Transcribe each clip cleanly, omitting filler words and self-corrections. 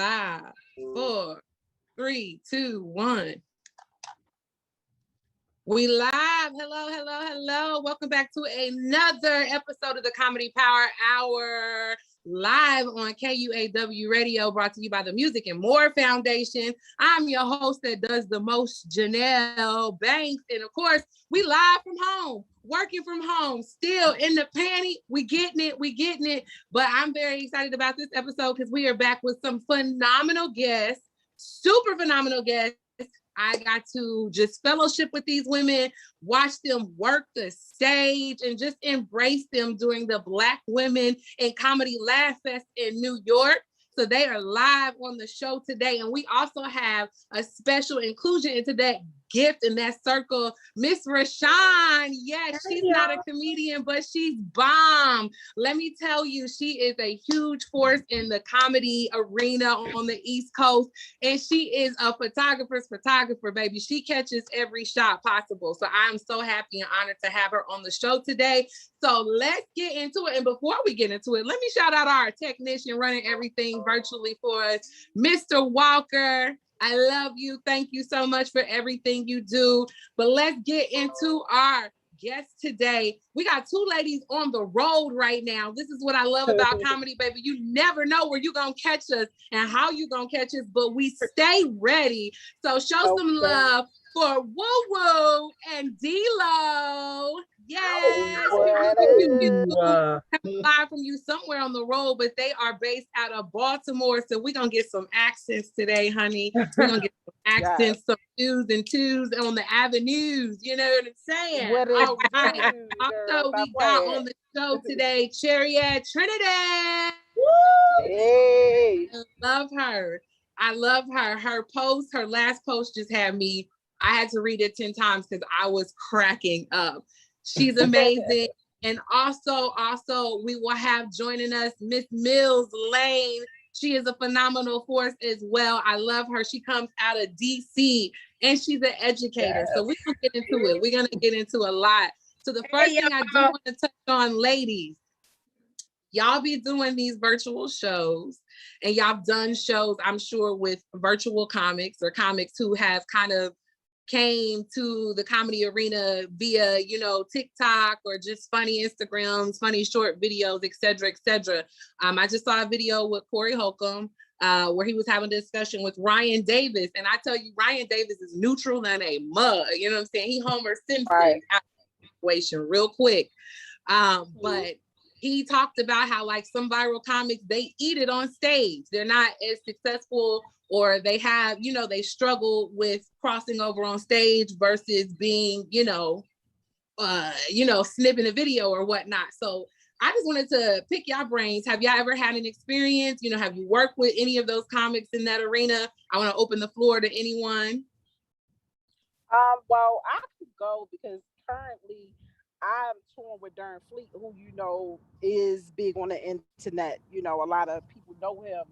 5, 4, 3, 2, 1. We live. Hello. Welcome back to another episode of the Comedy Power Hour, live on KUAW-Radio, brought to you by the Music and More Foundation. I'm your host that does the most, Janell Banks. And of course, we live from home, working from home, still in the panty. We getting it. But I'm very excited about this episode because we are back with some phenomenal guests, super phenomenal guests. I got to just fellowship with these women, watch them work the stage, and just embrace them during the Black Women in Comedy Laff Fest in New York. So they are live on the show today. And we also have a special inclusion into that gift in that circle, Miss Rashawn. Yes, she's not a comedian, but she's bomb. Let me tell you, she is a huge force in the comedy arena on the East Coast. And she is a photographer, baby. She catches every shot possible. So I'm so happy and honored to have her on the show today. So let's get into it. And before we get into it, let me shout out our technician running everything virtually for us, Mr. Walker. I love you. Thank you so much for everything you do. But let's get into our guests today. We got two ladies on the road right now. This is what I love about comedy, baby. You never know where you're going to catch us and how you're going to catch us, but we stay ready. So show some love for Woo Woo and D-Lo. Yes, live from you somewhere on the road, but they are based out of Baltimore. So we're going to get some accents today, honey. We're going to get some accents, some twos and twos on the avenues. You know what I'm saying? All right. Also, we got on the show today, Chariot Trinidad. Woo! Hey. I love her. Her last post just had me, I had to read it 10 times because I was cracking up. She's amazing. And also, we will have joining us Miss Mills Lane. She is a phenomenal force as well. I love her. She comes out of DC and she's an educator. Yes. So we're going to get into it. We're going to get into a lot. So the first thing I do want to touch on, ladies, y'all be doing these virtual shows and y'all have done shows, I'm sure, with virtual comics or comics who have kind of came to the comedy arena via, TikTok or just funny Instagrams, funny short videos, et cetera. I just saw a video with Corey Holcomb where he was having a discussion with Ryan Davis. And I tell you, Ryan Davis is neutral than a mug. You know what I'm saying? He Homer Simpson out of the situation real quick. But he talked about how like some viral comics, they eat it on stage. They're not as successful, or they have, they struggle with crossing over on stage versus being, snipping a video or whatnot. So I just wanted to pick your brains. Have y'all ever had an experience? Have you worked with any of those comics in that arena? I want to open the floor to anyone. Well, I could go because currently I'm touring with Darren Fleet, who, is big on the internet. A lot of people know him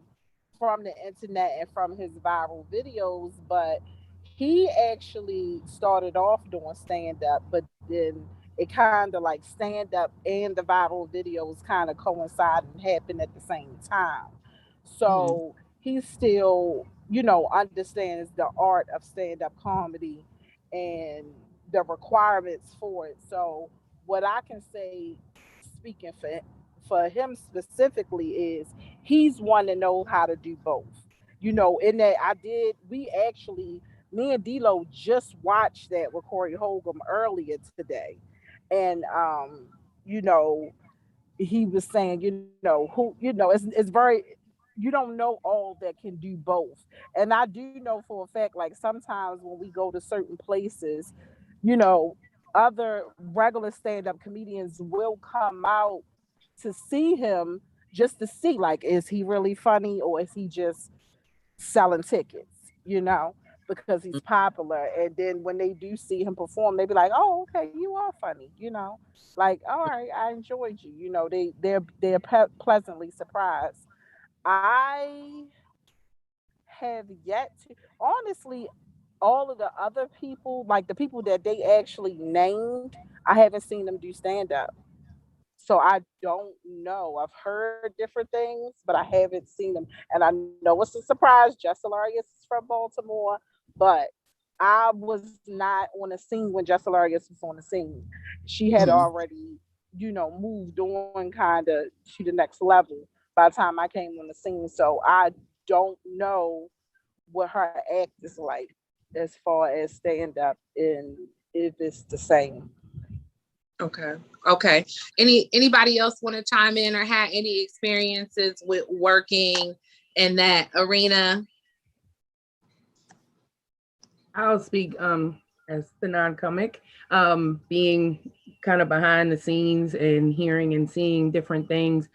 from the internet and from his viral videos, but he actually started off doing stand-up, but then it kind of like stand-up and the viral videos kind of coincide and happen at the same time. So he still, understands the art of stand-up comedy and the requirements for it. So what I can say, speaking for him specifically, is he's one that knows how to do both. In that me and D-Lo just watched that with Corey Holcomb earlier today. And, he was saying, it's very, you don't know all that can do both. And I do know for a fact, like sometimes when we go to certain places, other regular stand-up comedians will come out to see him just to see, like, is he really funny or is he just selling tickets, because he's popular. And then when they do see him perform, they be like, oh, okay, you are funny, like, all right, I enjoyed you. They're pleasantly surprised. I have yet to, honestly, all of the other people, like the people that they actually named, I haven't seen them do stand-up. So I don't know. I've heard different things, but I haven't seen them. And I know it's a surprise. Jess Hilarious is from Baltimore, but I was not on the scene when Jess Hilarious was on the scene. She had already, moved on kind of to the next level by the time I came on the scene. So I don't know what her act is like as far as stand up and if it's the same. Okay. Anybody else want to chime in or have any experiences with working in that arena? I'll speak as the non-comic, being kind of behind the scenes and hearing and seeing different things.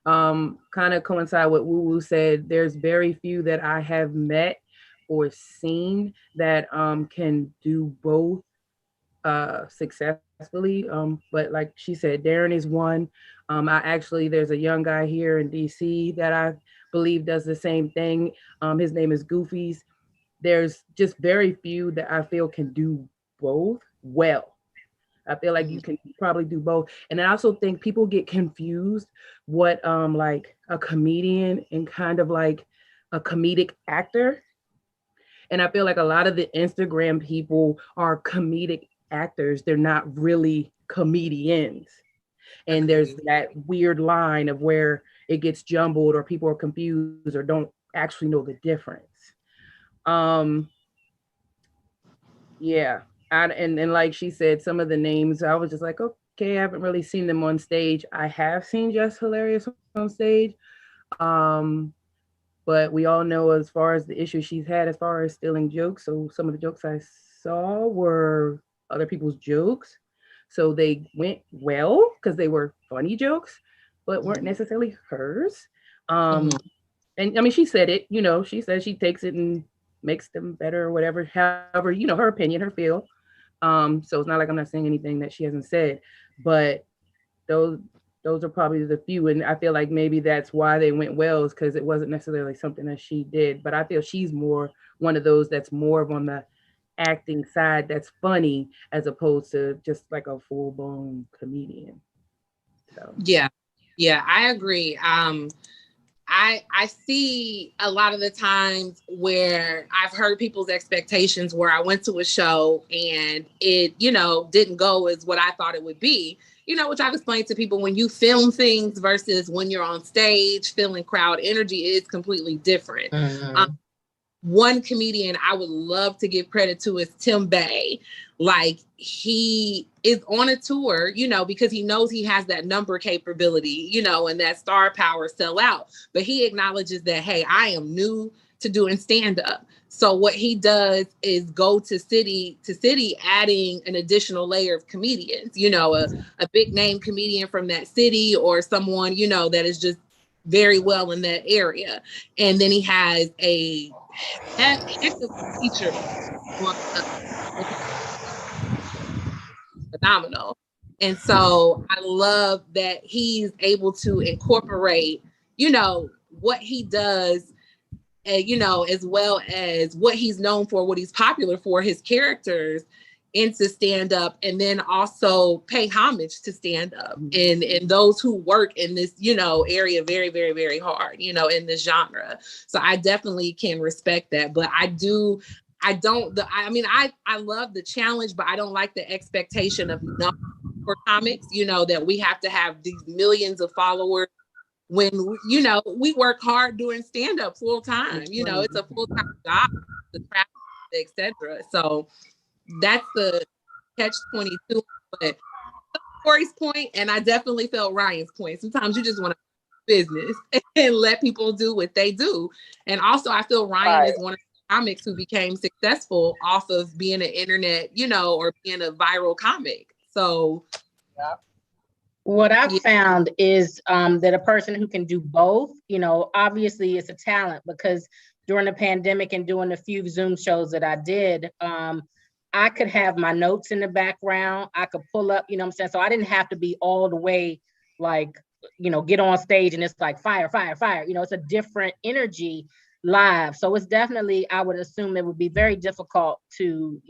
Kind of coincide with Woo Woo said. There's very few that I have met or seen that can do both successfully. But like she said, Darren is one. There's a young guy here in DC that I believe does the same thing. His name is Goofies. There's just very few that I feel can do both well. I feel like you can probably do both. And I also think people get confused what like a comedian and kind of like a comedic actor. And I feel like a lot of the Instagram people are comedic actors. They're not really comedians. And there's that weird line of where it gets jumbled or people are confused or don't actually know the difference. And like she said, some of the names, I was just like, okay, I haven't really seen them on stage. I have seen Jess Hilarious on stage. But we all know as far as the issue she's had as far as stealing jokes. So some of the jokes I saw were other people's jokes. So they went well because they were funny jokes, but weren't necessarily hers. And I mean, she said it, she said she takes it and makes them better or whatever, however, her opinion, her feel. So it's not like I'm not saying anything that she hasn't said, but those are probably the few. And I feel like maybe that's why they went well, is because it wasn't necessarily something that she did. But I feel she's more one of those that's more on the acting side that's funny as opposed to just like a full-blown comedian. So yeah, I agree. I see a lot of the times where I've heard people's expectations where I went to a show and it, didn't go as what I thought it would be, which I've explained to people. When you film things versus when you're on stage, feeling crowd energy is completely different. One comedian I would love to give credit to is Tim Bay. Like, he is on a tour, because he knows he has that number capability, and that star power sell out. But he acknowledges that, hey, I am new to doing stand-up. So what he does is go to city to city, adding an additional layer of comedians, a big name comedian from that city or someone, that is just very well in that area. And then he has a teacher, phenomenal. And so I love that he's able to incorporate, what he does, as well as what he's known for, what he's popular for, his characters, into stand up, and then also pay homage to stand up and those who work in this, area very, very, very hard, in this genre. So I definitely can respect that. But I love the challenge, but I don't like the expectation of numbers for comics, that we have to have these millions of followers when, we work hard doing stand up full time, it's a full time job, the traffic, etc. So that's the catch-22. But Corey's point, and I definitely felt Ryan's point. Sometimes you just want to business and let people do what they do. And also, I feel Ryan is one of the comics who became successful off of being an internet, or being a viral comic. So, yeah. What I've found is that a person who can do both, obviously it's a talent, because during the pandemic and doing the few Zoom shows that I did, I could have my notes in the background. I could pull up, So I didn't have to be all the way like, get on stage and it's like fire, fire, fire. It's a different energy live. So it's definitely, I would assume it would be very difficult to,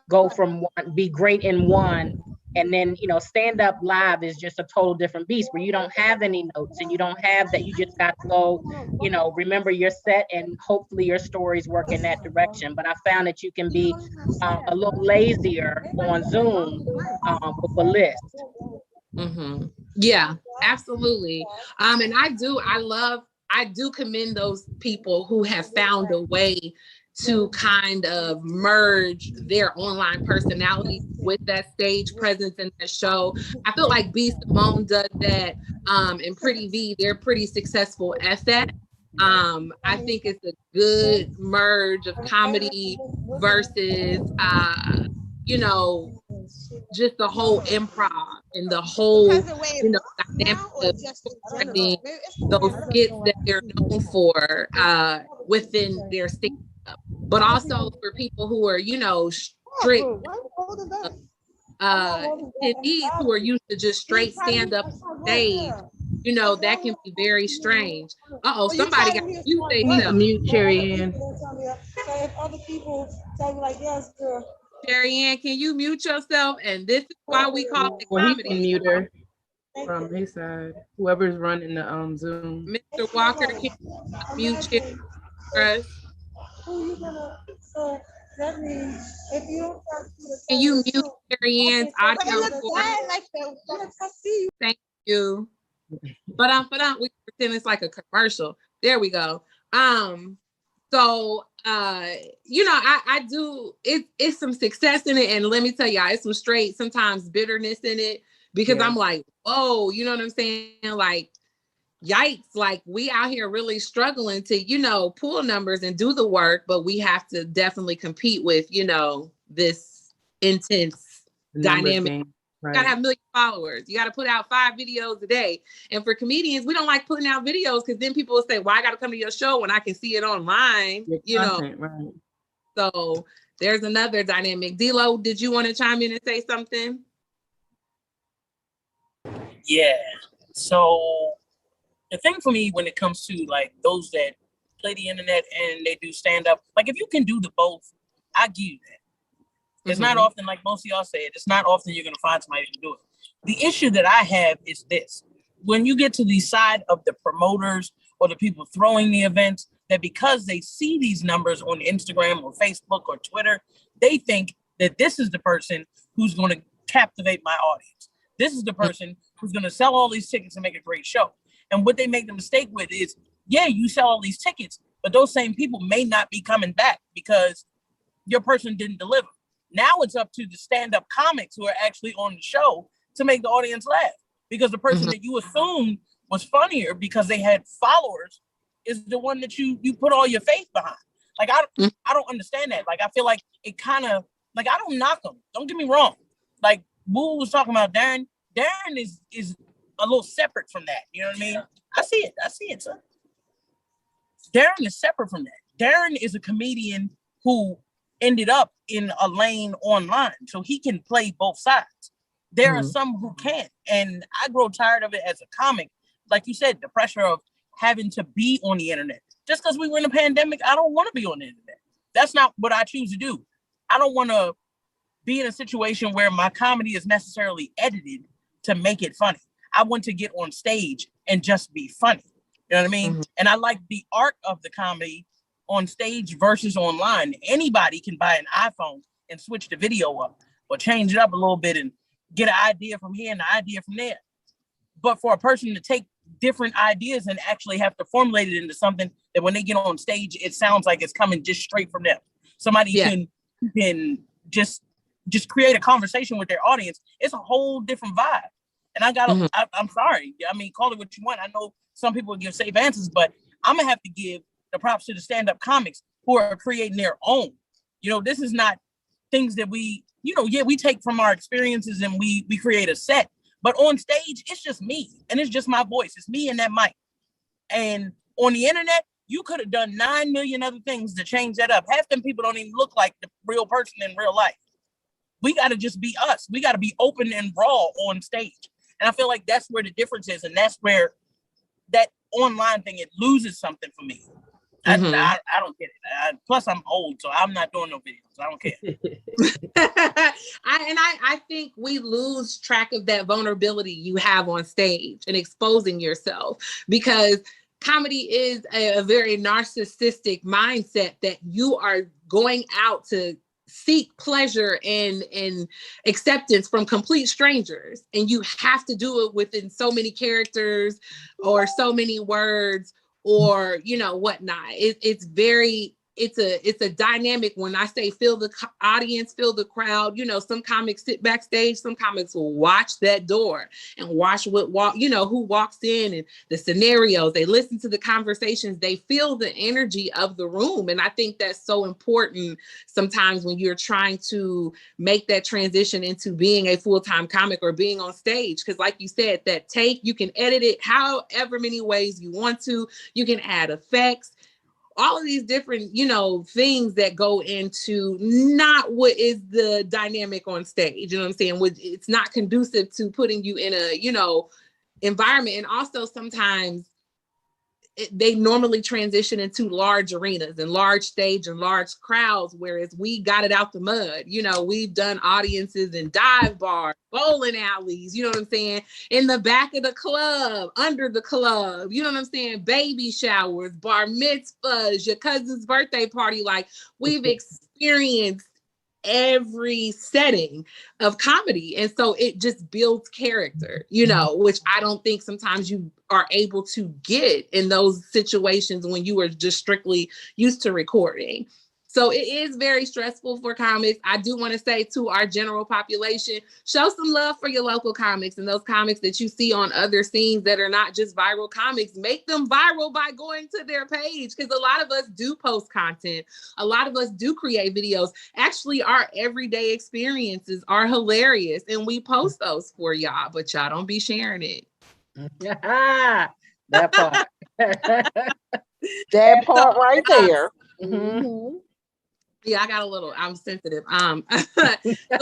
go from one, be great in one And then, stand up live is just a total different beast where you don't have any notes and you don't have that. You just got to go, remember your set, and hopefully your stories work in that direction. But I found that you can be a little lazier on Zoom with a list. Mm-hmm. Yeah, absolutely. And I do commend those people who have found a way to kind of merge their online personality with that stage presence in the show. I feel like B. Simone does that, and Pretty V, they're pretty successful at that. I think it's a good merge of comedy versus, just the whole improv and the whole, dynamic of spreading those skits that they're known for within their stage. But also for people who are, strict attendees who are used to just straight stand up stage, that can be very strange. Somebody got to mute Cherry Ann. Cherry Ann, can you mute yourself? And this is why we call it comedy. He can mute her from his side. Whoever's running the Zoom. Mr. Walker, can you mute Cherry for us? That means if you don't talk to the Can you mute Cherry Ann's audio? Thank you. But we pretend it's like a commercial. There we go. So I do it's some success in it, and let me tell y'all, it's some straight sometimes bitterness in it, because I'm like, whoa, you know what I'm saying? Like, yikes, like we out here really struggling to, pull numbers and do the work, but we have to definitely compete with, this intense dynamic. Right. You gotta have 1 million followers. You gotta put out 5 videos a day. And for comedians, we don't like putting out videos because then people will say, well, I gotta come to your show when I can see it online, Right. So there's another dynamic. D-Lo, did you want to chime in and say something? Yeah. So the thing for me when it comes to like those that play the internet and they do stand up, like if you can do the both, I give you that. It's not often, like most of y'all said, it's not often you're going to find somebody to do it. The issue that I have is this. When you get to the side of the promoters or the people throwing the events, that because they see these numbers on Instagram or Facebook or Twitter, they think that this is the person who's going to captivate my audience. This is the person who's going to sell all these tickets and make a great show. And what they make the mistake with is, yeah, you sell all these tickets, but those same people may not be coming back because your person didn't deliver. Now it's up to the stand-up comics who are actually on the show to make the audience laugh, because the person that you assumed was funnier because they had followers is the one that you put all your faith behind. Like, I don't understand that. Like, I feel like it kind of, like, I don't knock them. Don't get me wrong. Like, Boo was talking about Darren. Darren is a little separate from that. You know what I mean? I see it, son. Darren is separate from that. Darren is a comedian who ended up in a lane online, so he can play both sides. There are some who can't, and I grow tired of it as a comic. Like you said, the pressure of having to be on the internet. Just because we were in a pandemic, I don't want to be on the internet. That's not what I choose to do. I don't want to be in a situation where my comedy is necessarily edited to make it funny. I want to get on stage and just be funny. You know what I mean? And I like the art of the comedy on stage versus online. Anybody can buy an iPhone and switch the video up or change it up a little bit and get an idea from here and an idea from there. But for a person to take different ideas and actually have to formulate it into something that when they get on stage, it sounds like it's coming just straight from them. Somebody can just create a conversation with their audience. It's a whole different vibe. And I'm sorry. I mean, call it what you want. I know some people will give safe answers, but I'm going to have to give the props to the stand-up comics who are creating their own. You know, this is not things that we take from our experiences and we create a set. But on stage, it's just me and it's just my voice. It's me and that mic. And on the internet, you could have done 9 million other things to change that up. Half them people don't even look like the real person in real life. We got to just be us. We got to be open and raw on stage. And I feel like that's where the difference is. And that's where that online thing, it loses something for me. I don't get it. Plus, I'm old, so I'm not doing no videos. I don't care. I think we lose track of that vulnerability you have on stage and exposing yourself, because comedy is a very narcissistic mindset that you are going out to seek pleasure and acceptance from complete strangers, and you have to do it within so many characters or so many words or whatnot. It's a dynamic. When I say feel the audience, feel the crowd, some comics sit backstage, some comics will watch that door and watch who walks in and the scenarios. They listen to the conversations, they feel the energy of the room. And I think that's so important sometimes when you're trying to make that transition into being a full-time comic or being on stage. Because like you said, that take, you can edit it however many ways you want to. You can add effects, all of these different, things that go into not what is the dynamic on stage. You know what I'm saying? It's not conducive to putting you in a, environment. And also sometimes they normally transition into large arenas and large stage and large crowds, whereas we got it out the mud. We've done audiences in dive bars, bowling alleys, you know what I'm saying, in the back of the club, under the club, you know what I'm saying, baby showers, bar mitzvahs, your cousin's birthday party. Like, we've experienced every setting of comedy, and so it just builds character, which I don't think sometimes you are able to get in those situations when you are just strictly used to recording. So it is very stressful for comics. I do want to say to our general population, show some love for your local comics, and those comics that you see on other scenes that are not just viral comics, make them viral by going to their page. Because a lot of us do post content. A lot of us do create videos. Actually, our everyday experiences are hilarious, and we post those for y'all, but y'all don't be sharing it. That part. That part right there. Mm-hmm. Yeah, I'm sensitive. So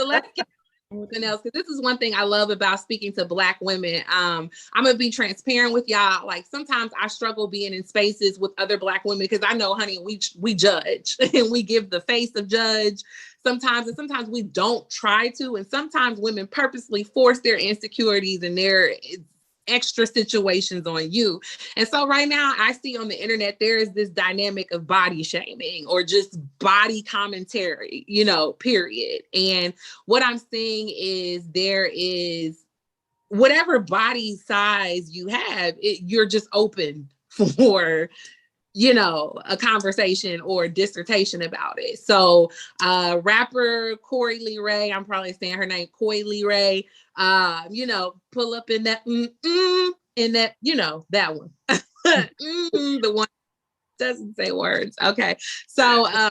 let's get something else, because this is one thing I love about speaking to Black women. I'm gonna be transparent with y'all. Like, sometimes I struggle being in spaces with other Black women, because I know, honey, we judge and we give the face of judge sometimes, and sometimes we don't try to, and sometimes women purposely force their insecurities and their extra situations on you. And so right now I see on the internet, there is this dynamic of body shaming or just body commentary, period. And what I'm seeing is there is, whatever body size you have, you're just open for a conversation or a dissertation about it. So rapper Corey Lee Ray, I'm probably saying her name, Coy Lee Ray, pull up in that, in that, that one. The one doesn't say words. Okay. So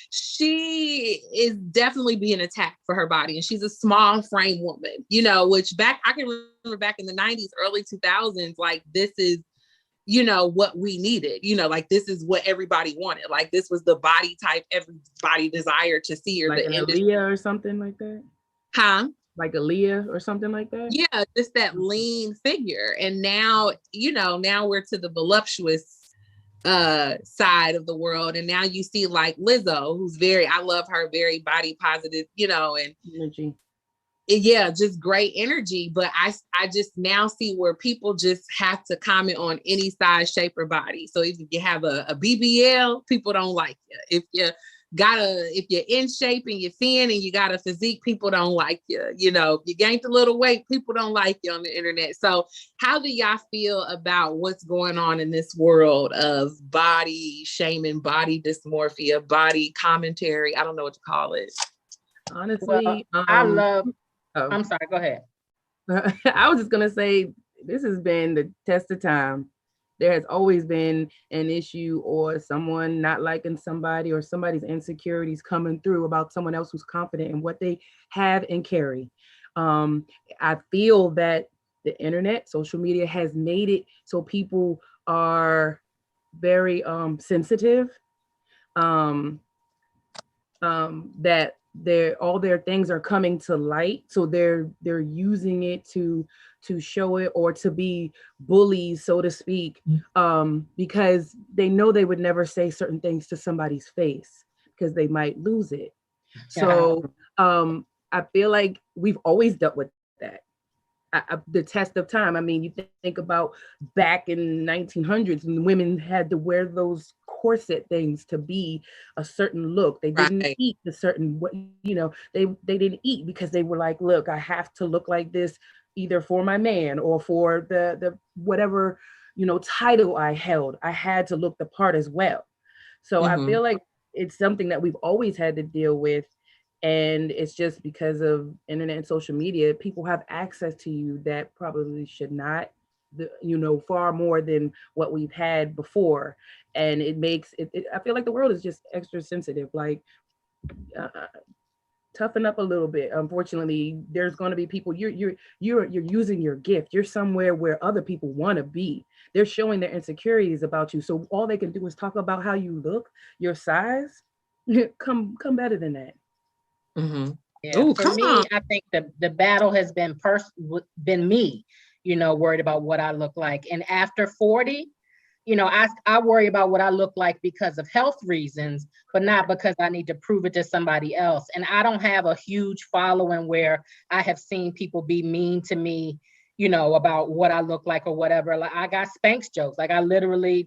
she is definitely being attacked for her body, and she's a small frame woman, which I can remember back in the 90s, early 2000s, like, this is, what we needed, like, this is what everybody wanted. Like, this was the body type everybody desired to see, or like the Aaliyah or something like that. Huh? Like Aaliyah or something like that. Yeah, just that lean figure. And now, now we're to the voluptuous side of the world. And now you see like Lizzo, who's I love her, very body positive, and energy. Yeah, just great energy. But I just now see where people just have to comment on any size, shape, or body. So if you have a BBL, people don't like you. If you're in shape and you're thin and you got a physique, people don't like you. If you gained a little weight, people don't like you on the internet. So how do y'all feel about what's going on in this world of body shaming, body dysmorphia, body commentary? I don't know what to call it. Honestly, I love. Oh. I'm sorry, go ahead. I was just going to say, this has been the test of time. There has always been an issue or someone not liking somebody or somebody's insecurities coming through about someone else who's confident in what they have and carry. I feel that the internet, social media has made it so people are very sensitive, that all their things are coming to light, so they're using it to show it or to be bullies, so to speak, because they know they would never say certain things to somebody's face because they might lose it. So I feel like we've always dealt with that. The test of time. I mean, you think about back in 1900s when women had to wear those corset things to be a certain look. They didn't eat a certain way, they didn't eat because they were like, look, I have to look like this either for my man or for the whatever, title I held. I had to look the part as well. So I feel like it's something that we've always had to deal with. And it's just because of internet and social media, people have access to you that probably should not, far more than what we've had before. And it makes it, I feel like the world is just extra sensitive, like toughen up a little bit. Unfortunately, there's going to be people, you're using your gift. You're somewhere where other people want to be. They're showing their insecurities about you. So all they can do is talk about how you look, your size. Come better than that. Yeah, ooh, for me, I think the battle has been me, worried about what I look like. And after 40, I worry about what I look like because of health reasons, but not because I need to prove it to somebody else. And I don't have a huge following where I have seen people be mean to me, about what I look like or whatever. Like I got Spanx jokes. Like I literally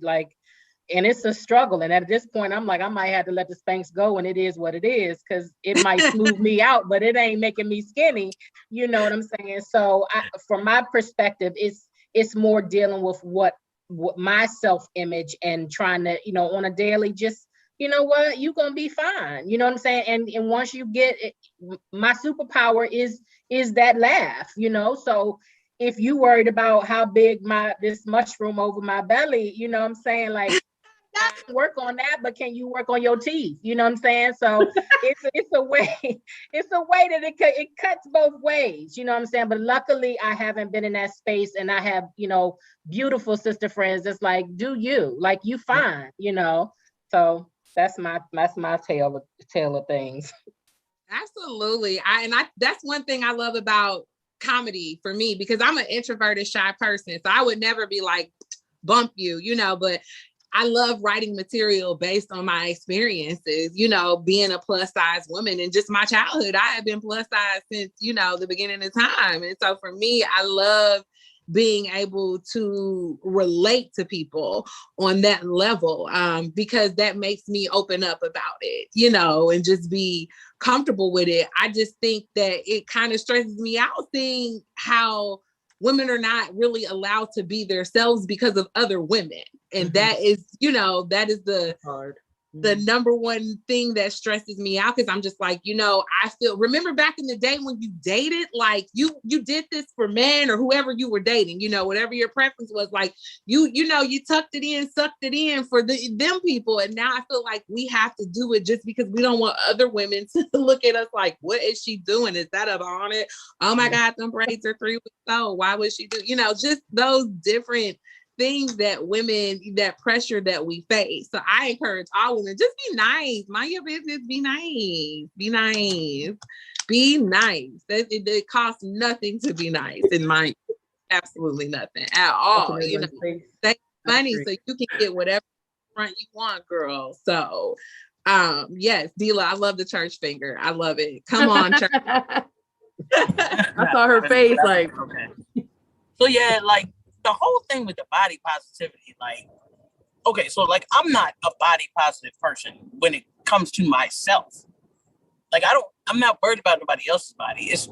and it's a struggle. And at this point, I'm like, I might have to let the Spanx go, and it is what it is, because it might smooth me out, but it ain't making me skinny. You know what I'm saying? So from my perspective, it's more dealing with what my self-image and trying to, on a daily, just, what, you gonna be fine. You know what I'm saying? And once you get it, my superpower is that laugh, so if you worried about how big this mushroom over my belly, you know what I'm saying? Like, I can work on that, but can you work on your teeth? You know what I'm saying? So it's a way that it cuts both ways. You know what I'm saying? But luckily, I haven't been in that space, and I have beautiful sister friends that's like, do you like you fine? So that's my tale of things. Absolutely, that's one thing I love about comedy for me, because I'm an introverted, shy person, so I would never be like bump you, but I love writing material based on my experiences, being a plus size woman, and just my childhood. I have been plus size since, the beginning of time. And so for me, I love being able to relate to people on that level, because that makes me open up about it, and just be comfortable with it. I just think that it kind of stresses me out seeing how women are not really allowed to be themselves because of other women. And that is, that is the number one thing that stresses me out, because I'm just like, I remember back in the day when you dated, like you did this for men or whoever you were dating, whatever your preference was, like you tucked it in, sucked it in for them people. And now I feel like we have to do it just because we don't want other women to look at us like, what is she doing? Is that a bonnet? Oh my God, them braids are 3 weeks old. Why would she do, just those different things that women, that pressure that we face. So I encourage all women, just be nice, mind your business, be nice. It costs nothing to be nice, in my, absolutely nothing at all. Save money so you can get whatever front you want, girl. So yes, Dila, I love the church finger. I love it. Come on, church. I saw her face like, okay. So yeah, like the whole thing with the body positivity, like, okay, so like I'm not a body positive person when it comes to myself. Like I'm not worried about nobody else's body. It's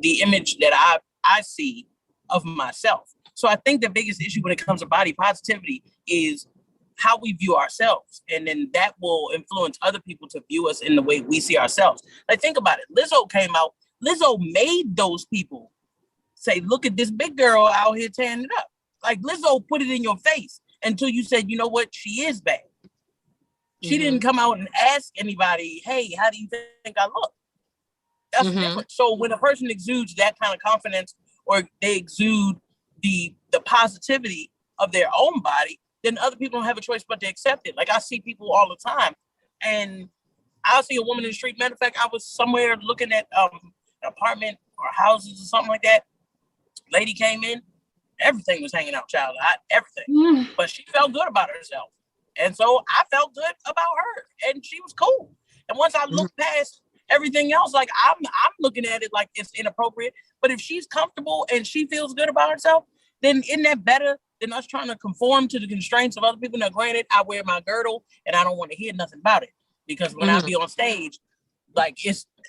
the image that I see of myself. So I think the biggest issue when it comes to body positivity is how we view ourselves. And then that will influence other people to view us in the way we see ourselves. Like, think about it. Lizzo came out. Lizzo made those people say, look at this big girl out here tearing it up. Like, Lizzo put it in your face until you said, you know what, she is bad. She didn't come out and ask anybody, hey, how do you think I look? That's different. So when a person exudes that kind of confidence, or they exude the positivity of their own body, then other people don't have a choice but to accept it. Like, I see people all the time, and I'll see a woman in the street. Matter of fact, I was somewhere looking at an apartment or houses or something like that. Lady came in, everything was hanging out, child. Everything. But she felt good about herself. And so I felt good about her. And she was cool. And once I looked past everything else, like I'm looking at it like it's inappropriate. But if she's comfortable and she feels good about herself, then isn't that better than us trying to conform to the constraints of other people? Now, granted, I wear my girdle and I don't want to hear nothing about it. Because when I be on stage, like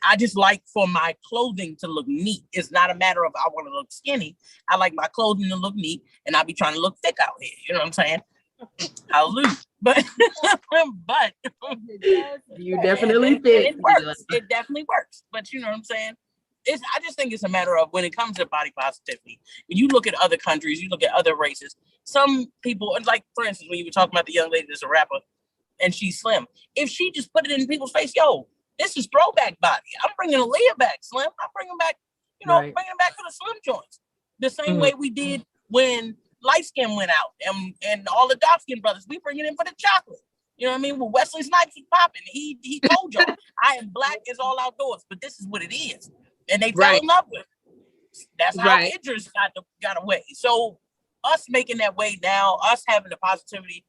I just like for my clothing to look neat. It's not a matter of I want to look skinny. I like my clothing to look neat, and I be trying to look thick out here. You know what I'm saying? Hallelujah. But you definitely fit. It works. It definitely works. But you know what I'm saying? I just think it's a matter of when it comes to body positivity. When you look at other countries, you look at other races. Some people, like for instance, when you were talking about the young lady that's a rapper, and she's slim. If she just put it in people's face, yo, this is throwback body. I'm bringing Aaliyah back, Slim. I'm bringing back, bringing back to the slim joints. The same way we did when light skin went out and all the dark skin brothers, we bring it in for the chocolate. You know what I mean? When Wesley Snipes was popping, he told y'all, I am black as all outdoors, but this is what it is. And they fell in love with it. That's how Idris got away. So us making that way now, us having the positivity,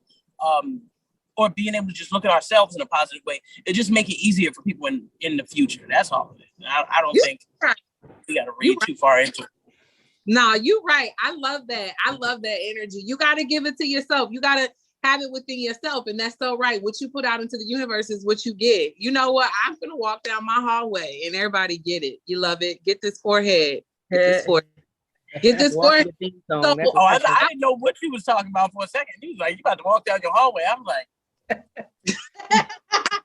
or being able to just look at ourselves in a positive way, it just make it easier for people in the future. That's all of it. I don't think we got to read too far into it. No, you're right. I love that. I love that energy. You got to give it to yourself. You got to have it within yourself. And that's so right. What you put out into the universe is what you get. You know what? I'm going to walk down my hallway and everybody get it. You love it. Get this forehead. Get this forehead. Get this forehead. I didn't know what you was talking about for a second. You was like, you about to walk down your hallway. I'm like,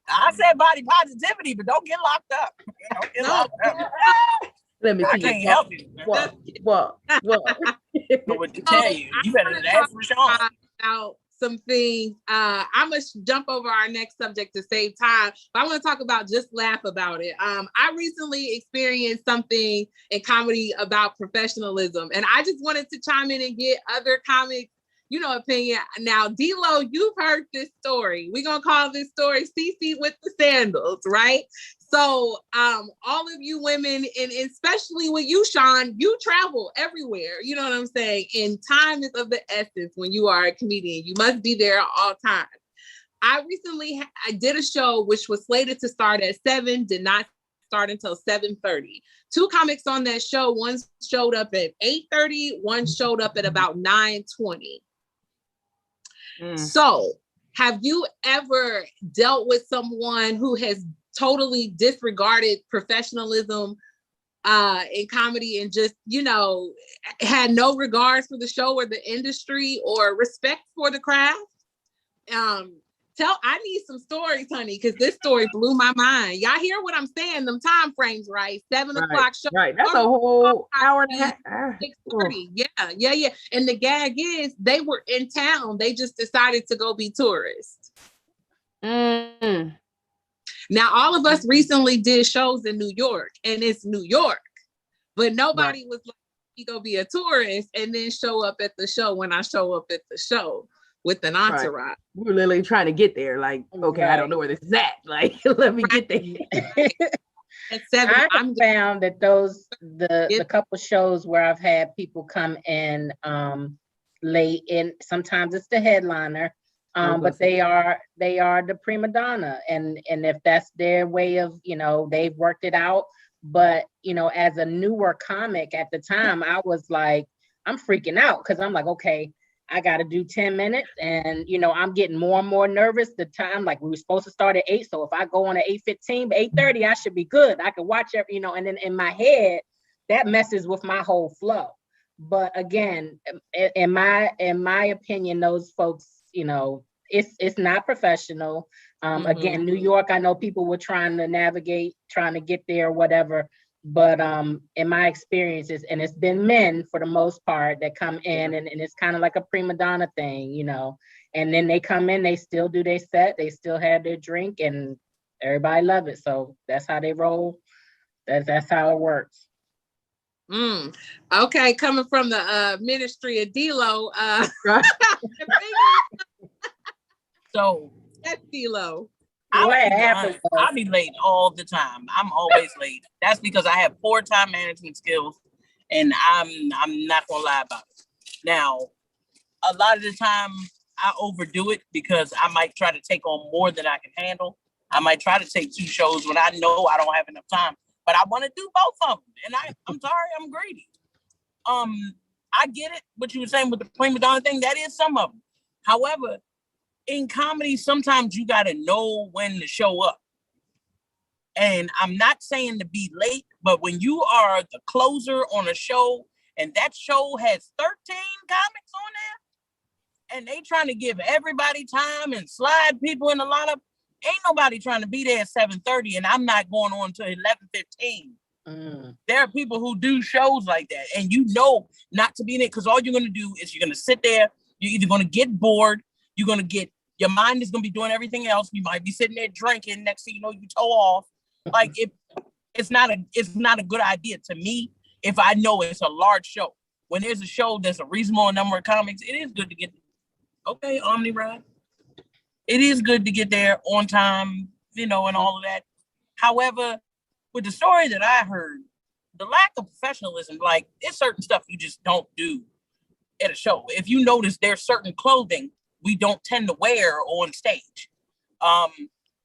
I said body positivity, but don't get locked up. Don't get locked up. Let me see. I can't help you. What? But what to tell you, you better ask for Sean. About some things. I'm gonna jump over our next subject to save time, but I want to talk about just laugh about it. I recently experienced something in comedy about professionalism, and I just wanted to chime in and get other comics, opinion. Now, D-Lo, you've heard this story. We're going to call this story CC with the sandals, right? So all of you women, and especially with you, Sean, you travel everywhere. You know what I'm saying? And time is of the essence when you are a comedian. You must be there at all times. I did a show which was slated to start at 7, did not start until 7:30. 2 comics on that show. One showed up at 8:30. One showed up at about 9:20. So have you ever dealt with someone who has totally disregarded professionalism in comedy and just, had no regards for the show or the industry or respect for the craft? I need some stories, honey, because this story blew my mind. Y'all hear what I'm saying? Them time frames, right? 7 o'clock show. Right. That's a whole hour and a half. 6:30. Yeah. And the gag is they were in town. They just decided to go be tourists. Now, all of us recently did shows in New York, and it's New York, but nobody was like, you go be a tourist and then show up at the show when I show up at the show with an entourage. Right. We were literally trying to get there. Like, okay, I don't know where this is at. Like, let me get there. At 7, I found that the couple shows where I've had people come in late, and sometimes it's the headliner, but they are the prima donna, and if that's their way of, they've worked it out. But as a newer comic at the time, I was like, I'm freaking out because I'm like, okay, I got to do 10 minutes. And, I'm getting more and more nervous. The time, like we were supposed to start at 8. So if I go on at 8:15, 8:30, I should be good. I can watch every, and then in my head, that messes with my whole flow. But again, in my opinion, those folks, it's not professional. Again, New York, I know people were trying to navigate, trying to get there or whatever. But in my experiences, and it's been men for the most part that come in, and it's kind of like a prima donna thing, and then they come in, they still do their set, they still have their drink, and everybody love it. So that's how they roll. That's how it works. Okay, coming from the ministry of D-Lo. So that's D-Lo. I'll be late all the time. I'm always late. That's because I have poor time management skills, and I'm not gonna lie about it. Now, a lot of the time I overdo it because I might try to take on more than I can handle. I might try to take 2 shows when I know I don't have enough time, but I want to do both of them. And I'm sorry, I'm greedy. I get it, what you were saying with the prima donna thing, that is some of them. However, in comedy, sometimes you got to know when to show up. And I'm not saying to be late, but when you are the closer on a show and that show has 13 comics on there and they trying to give everybody time and slide people in the lineup, ain't nobody trying to be there at 7:30 and I'm not going on to 11:15. There are people who do shows like that, and you know not to be in it because all you're going to do is you're going to sit there. You're either going to get bored, you're going to get, your mind is going to be doing everything else. You might be sitting there drinking. Next thing you know, you toe off. Like it's not a good idea to me if I know it's a large show. When there's a show that's a reasonable number of comics, it is good to get, okay, Omni Ride. It is good to get there on time, you know, and all of that. However, with the story that I heard, the lack of professionalism, like there's certain stuff you just don't do at a show. If you notice, there's certain clothing we don't tend to wear on stage.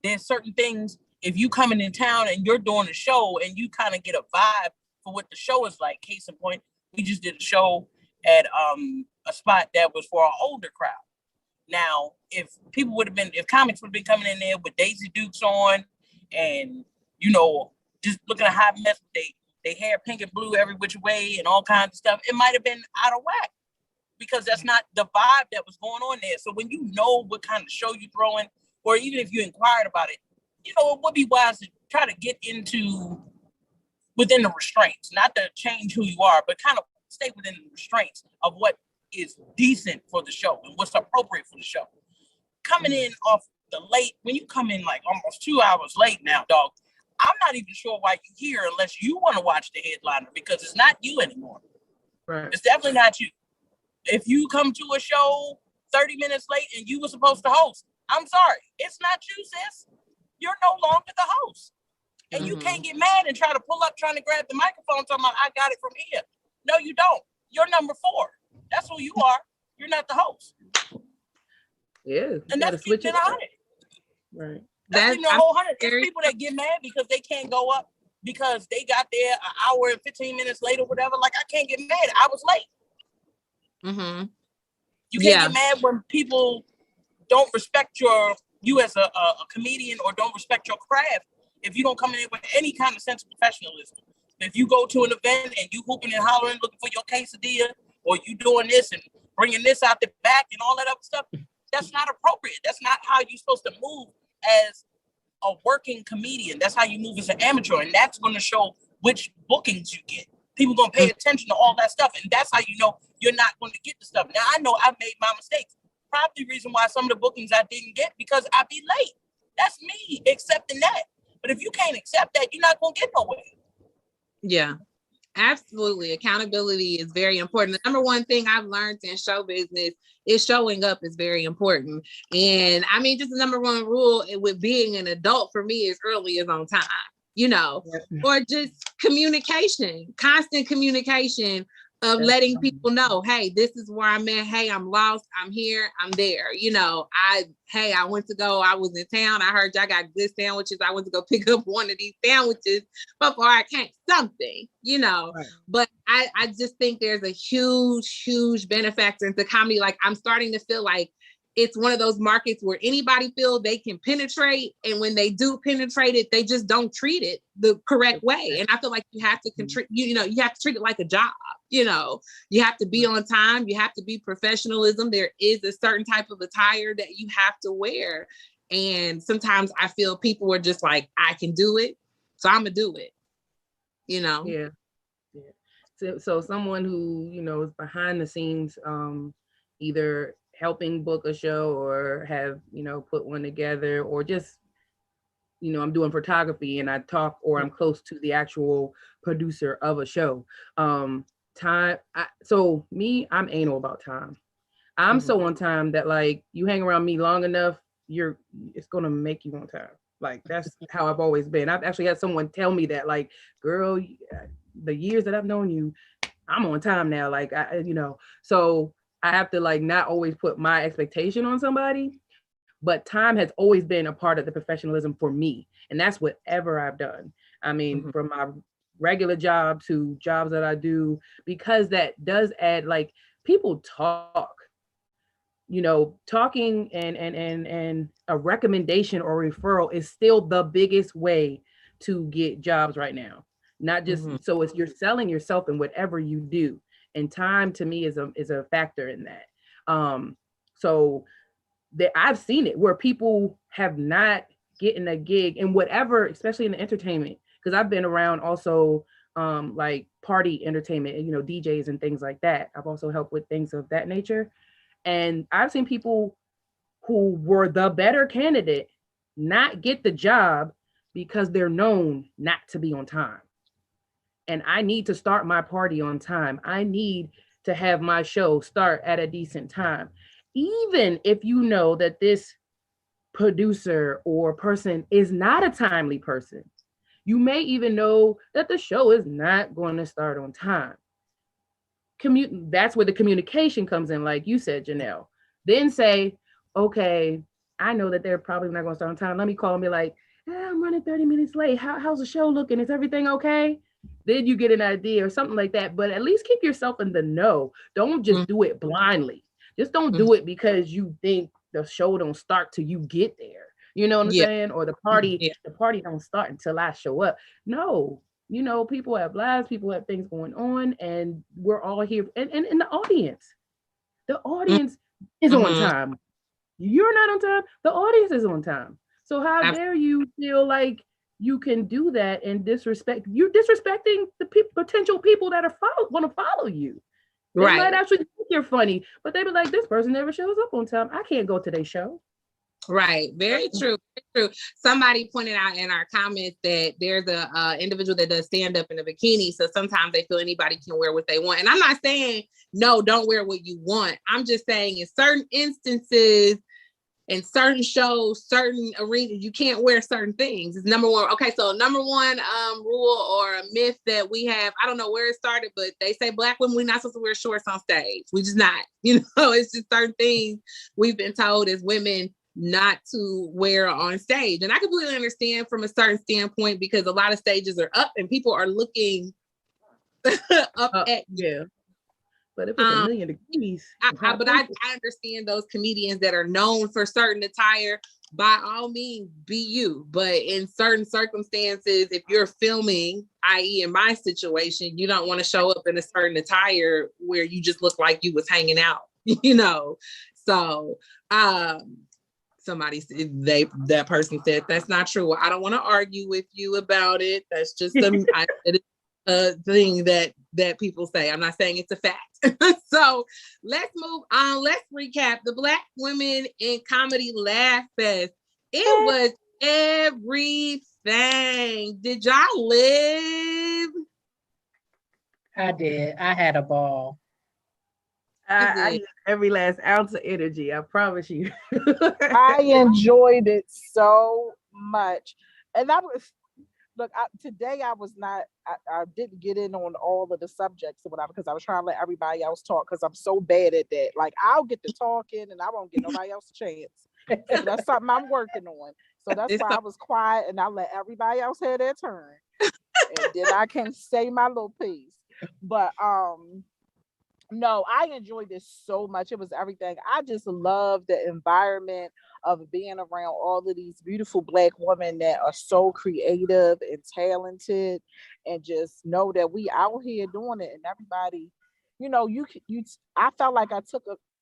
There's certain things, if you coming in town and you're doing a show and you kind of get a vibe for what the show is like. Case in point, we just did a show at a spot that was for an older crowd. Now, if comics would have been coming in there with Daisy Dukes on and, you know, just looking at hot mess, they hair pink and blue every which way and all kinds of stuff, it might have been out of whack because that's not the vibe that was going on there. So when you know what kind of show you're throwing, or even if you inquired about it, you know, it would be wise to try to get within the restraints, not to change who you are, but kind of stay within the restraints of what is decent for the show and what's appropriate for the show. Coming in off the late, when you come in like almost 2 hours late now, dog, I'm not even sure why you're here unless you want to watch the headliner because it's not you anymore. Right. It's definitely not you. If you come to a show 30 minutes late and you were supposed to host, I'm sorry, it's not you, sis. You're no longer the host. And you can't get mad and try to pull up trying to grab the microphone talking about, I got it from here. No, you don't. You're number 4. That's who you are. You're not the host. Yeah. And that's keeping 100. Right. That's keeping a whole 100. There's people that get mad because they can't go up because they got there an hour and 15 minutes late or whatever. Like, I can't get mad. I was late. You can't get mad when people don't respect you as a comedian or don't respect your craft if you don't come in with any kind of sense of professionalism. If you go to an event and you hooping and hollering looking for your quesadilla or you doing this and bringing this out the back and all that other stuff, that's not appropriate. That's not how you're supposed to move as a working comedian. That's how you move as an amateur, and that's going to show which bookings you get. People going to pay attention to all that stuff, and that's how you know you're not going to get the stuff. Now, I know I made my mistakes. Probably the reason why some of the bookings I didn't get because I be late. That's me accepting that. But if you can't accept that, you're not going to get nowhere. Yeah, absolutely. Accountability is very important. The number one thing I've learned in show business is showing up is very important. And I mean, just the number one rule with being an adult for me is early is on time, you know, or just communication, constant communication of letting people know, hey, this is where I'm at. Hey, I'm lost. I'm here. I'm there. You know, I was in town. I heard y'all got good sandwiches. I went to go pick up one of these sandwiches before I came, something, you know. Right. But I just think there's a huge benefactor into comedy. Like, I'm starting to feel like it's one of those markets where anybody feel they can penetrate. And when they do penetrate it, they just don't treat it the correct way. And I feel like you have to you have to treat it like a job. You know, you have to be on time. You have to be professionalism. There is a certain type of attire that you have to wear. And sometimes I feel people are just like, I can do it, so I'm gonna do it, you know? Yeah. So someone who, you know, is behind the scenes, either helping book a show or have, you know, put one together, or just, you know, I'm doing photography and I talk, or I'm close to the actual producer of a show. I'm anal about time. I'm so on time that, like, you hang around me long enough, it's gonna make you on time. Like that's how I've always been. I've actually had someone tell me that, like, girl, the years that I've known you, I'm on time now. Like so I have to like not always put my expectation on somebody, but time has always been a part of the professionalism for me. And that's whatever I've done. I mean, from my regular job to jobs that I do, because that does add, like, people talk, talking and a recommendation or referral is still the biggest way to get jobs right now. Not just so it's you're selling yourself in whatever you do, and time to me is a factor in that. So that I've seen it where people have not getting a gig in whatever, especially in the entertainment, because I've been around also like party entertainment, DJs and things like that. I've also helped with things of that nature. And I've seen people who were the better candidate not get the job because they're known not to be on time. And I need to start my party on time. I need to have my show start at a decent time. Even if you know that this producer or person is not a timely person, you may even know that the show is not going to start on time. That's where the communication comes in, like you said, Janelle. Then say, okay, I know that they're probably not going to start on time. Let me call and be like, I'm running 30 minutes late. How's the show looking? Is everything okay? Then you get an idea or something like that. But at least keep yourself in the know. Don't just do it blindly. Just don't do it because you think the show don't start till you get there. You know what I'm saying? Or the party don't start until I show up. No, people have lives, people have things going on, and we're all here. And the audience is on time. You're not on time. The audience is on time. So how dare you feel like you can do that and disrespect? You're disrespecting the potential people that are want to follow you. They might actually think you're funny, but they be like, this person never shows up on time. I can't go to their show. Right. Very true. Very true. Somebody pointed out in our comments that there's a individual that does stand up in a bikini. So sometimes they feel anybody can wear what they want. And I'm not saying, no, don't wear what you want. I'm just saying in certain instances, in certain shows, certain arenas, you can't wear certain things. It's number one. Okay, so number one rule or a myth that we have, I don't know where it started, but they say Black women, we're not supposed to wear shorts on stage. We just not. It's just certain things we've been told as women not to wear on stage. And I completely understand from a certain standpoint, because a lot of stages are up and people are looking up at you. But if it's a million degrees. But I understand those comedians that are known for certain attire. By all means, be you. But in certain circumstances, if you're filming, i.e. in my situation, you don't want to show up in a certain attire where you just look like you was hanging out, So somebody said that person said that's not true. I don't want to argue with you about it. That's just a thing that people say. I'm not saying it's a fact. So let's move on. Let's recap the Black Women in Comedy Laff Fest. It was everything. Did y'all live? I did. I had a ball. I used every last ounce of energy. I promise you. I enjoyed it so much. And today I was not, I didn't get in on all of the subjects or whatever, because I was trying to let everybody else talk, because I'm so bad at that. Like, I'll get to talking and I won't get nobody else a chance. So that's something I'm working on. So that's why I was quiet and I let everybody else have their turn. And then I can say my little piece. But no, I enjoyed this so much. It was everything. I just love the environment of being around all of these beautiful Black women that are so creative and talented, and just know that we out here doing it. And everybody, I felt like I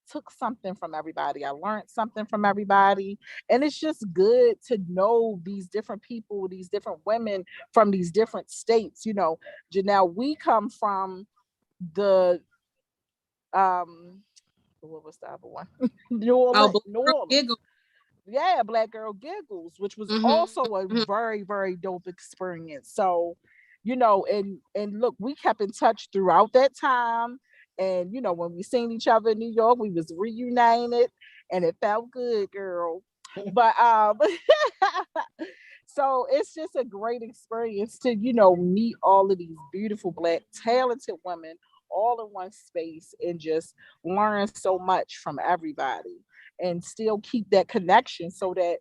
took something from everybody. I learned something from everybody. And it's just good to know these different people, these different women from these different states. Janelle, we come from the what was the other one? New Orleans. Yeah, Black Girl Giggles, which was also a very, very dope experience. So, and look, we kept in touch throughout that time. And, when we seen each other in New York, we was reunited and it felt good, girl. But so it's just a great experience to, meet all of these beautiful Black talented women all in one space and just learn so much from everybody and still keep that connection so that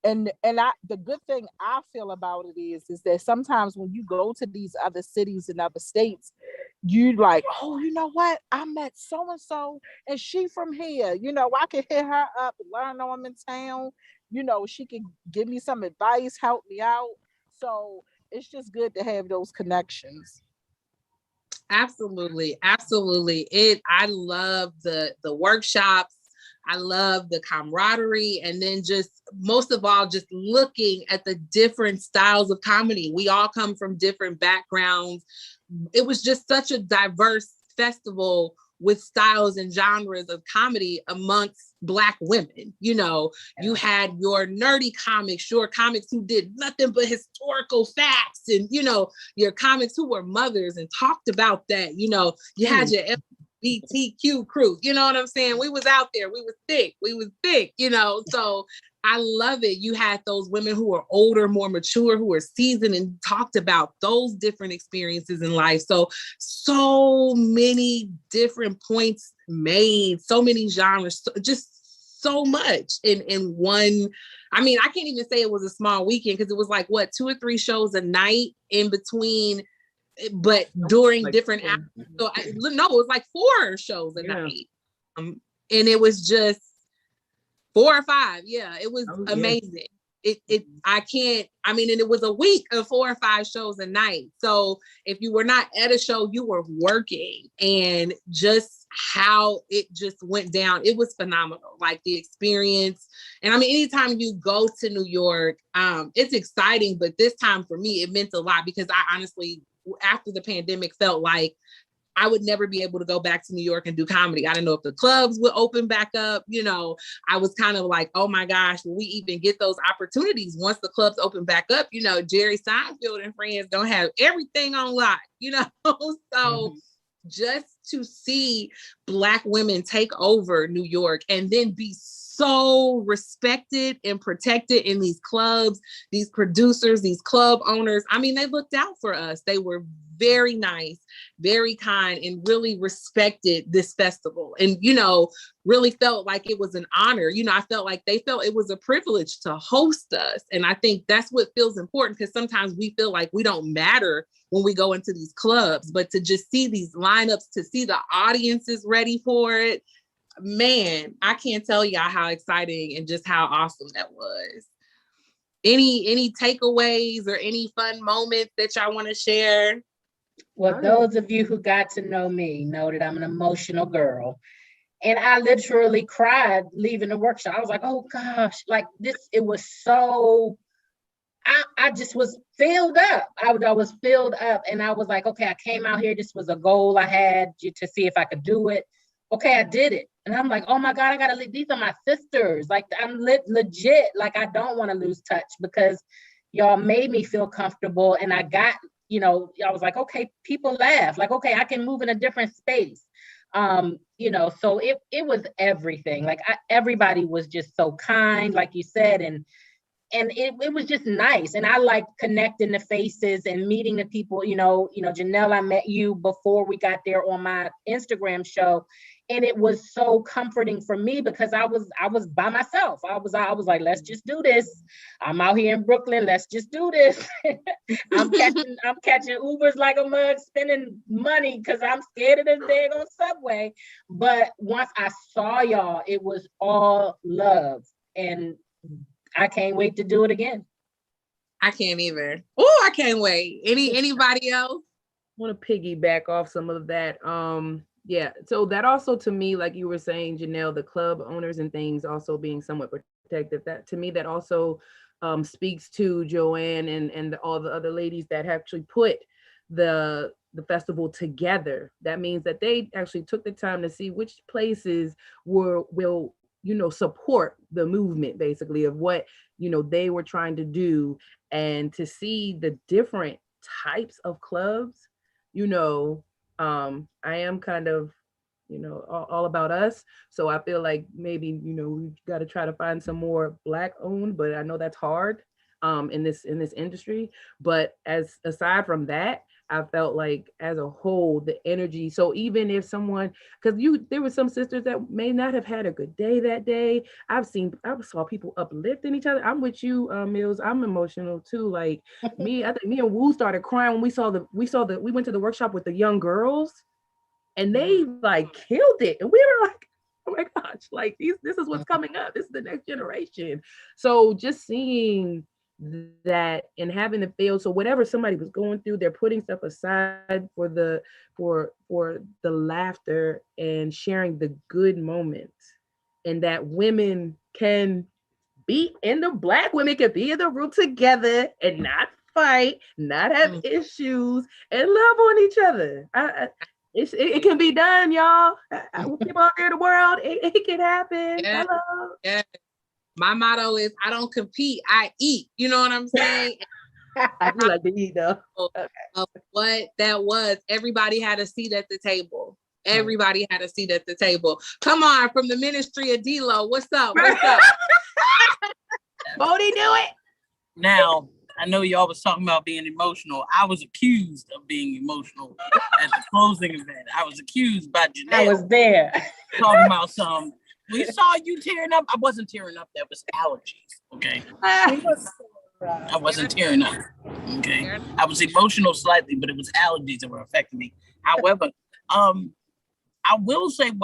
the good thing I feel about it is that sometimes when you go to these other cities and other states, you like, oh, you know what? I met so and so, and she from here. I can hit her up, learn I'm in town. She can give me some advice, help me out. So it's just good to have those connections. Absolutely, absolutely. I love the workshops. I love the camaraderie, and then just most of all, just looking at the different styles of comedy. We all come from different backgrounds. It was just such a diverse festival with styles and genres of comedy amongst Black women. You had your nerdy comics, your comics who did nothing but historical facts, and your comics who were mothers and talked about that. You had your LGBTQ crew. You know what I'm saying? We was out there. We was thick. So I love it. You had those women who were older, more mature, who were seasoned and talked about those different experiences in life. So many different points made, so many genres, just so much in one. I mean, I can't even say it was a small weekend because it was like, 2 or 3 shows a night in between, but during like different hours. So it was like 4 shows a night. And it was just 4 or 5. Yeah, it was amazing. And it was a week of 4 or 5 shows a night. So if you were not at a show, you were working, and just how it just went down, it was phenomenal. Like the experience. And anytime you go to New York, it's exciting, but this time for me, it meant a lot because I honestly, after the pandemic, felt like I would never be able to go back to New York and do comedy. I didn't know if the clubs would open back up. I was kind of like, oh my gosh, will we even get those opportunities once the clubs open back up? Jerry Seinfeld and friends don't have everything on lock, So just to see Black women take over New York and then be so respected and protected in these clubs, these producers, these club owners. They looked out for us. They were very nice, very kind, and really respected this festival. And, really felt like it was an honor. I felt like they felt it was a privilege to host us. And I think that's what feels important, because sometimes we feel like we don't matter when we go into these clubs, but to just see these lineups, to see the audiences ready for it, man, I can't tell y'all how exciting and just how awesome that was. Any takeaways or any fun moments that y'all want to share? Well, those of you who got to know me know that I'm an emotional girl. And I literally cried leaving the workshop. I was like, oh gosh, like this, it was so, I just was filled up. I was filled up, and I was like, okay, I came out here. This was a goal I had to see if I could do it. Okay, I did it. And I'm like, oh my God, I gotta leave. These are my sisters. Like, I'm legit. Like, I don't want to lose touch because y'all made me feel comfortable. And I got, I was like, okay, people laugh. Like, okay, I can move in a different space. So it was everything. Like, everybody was just so kind, like you said, and it was just nice. And I like connecting the faces and meeting the people. Janell, I met you before we got there on my Instagram show. And it was so comforting for me because I was by myself. I was like, let's just do this. I'm out here in Brooklyn. Let's just do this. I'm catching Ubers like a mug, spending money because I'm scared of this daggone subway. But once I saw y'all, it was all love, and I can't wait to do it again. I can't either. Oh, I can't wait. Anybody else? I want to piggyback off some of that. Yeah, so that also, to me, like you were saying, Janell, the club owners and things also being somewhat protective, that to me, that also speaks to Joanne and all the other ladies that actually put the festival together. That means that they actually took the time to see which places will support the movement, basically, of what they were trying to do, and to see the different types of clubs. I am kind of all about us. So I feel like maybe, we've got to try to find some more Black owned, but I know that's hard in this industry. But aside from that, I felt like as a whole, the energy. So even if someone, because there were some sisters that may not have had a good day that day. I saw people uplifting each other. I'm with you, Mills. I'm emotional too. Like I think me and Woo started crying when we went to the workshop with the young girls, and they like killed it. And we were like, oh my gosh, like this is what's coming up. This is the next generation. So just seeing that and having the feel, so whatever somebody was going through, they're putting stuff aside for the laughter and sharing the good moments, and that women can be Black women can be in the room together and not fight, not have issues, and love on each other. It can be done, y'all. People out there in the world, it can happen. Yeah. Hello. Yeah. My motto is I don't compete, I eat. You know what I'm saying? I do like to eat though. What that was, everybody had a seat at the table. Everybody had a seat at the table. Come on, from the ministry of D-Lo. What's up? What's up? Bodie, do it. Now, I know y'all was talking about being emotional. I was accused of being emotional at the closing event. I was accused by Janell. I was there. Talking about some. We saw you tearing up. I wasn't tearing up. That was allergies. Okay. I wasn't tearing up. Okay. I was emotional slightly, but it was allergies that were affecting me. However, I will say and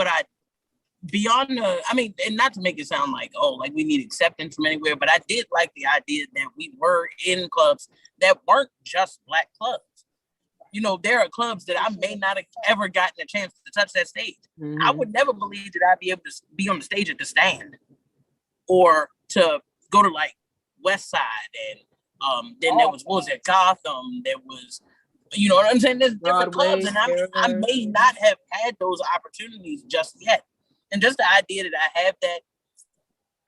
not to make it sound like, like we need acceptance from anywhere, but I did like the idea that we were in clubs that weren't just Black clubs. There are clubs that I may not have ever gotten a chance to touch that stage. Mm-hmm. I would never believe that I'd be able to be on the stage at the Stand or to go to like West Side. And then there was Gotham? There was, you know what I'm saying? There's different clubs, and I may not have had those opportunities just yet. And just the idea that I have that,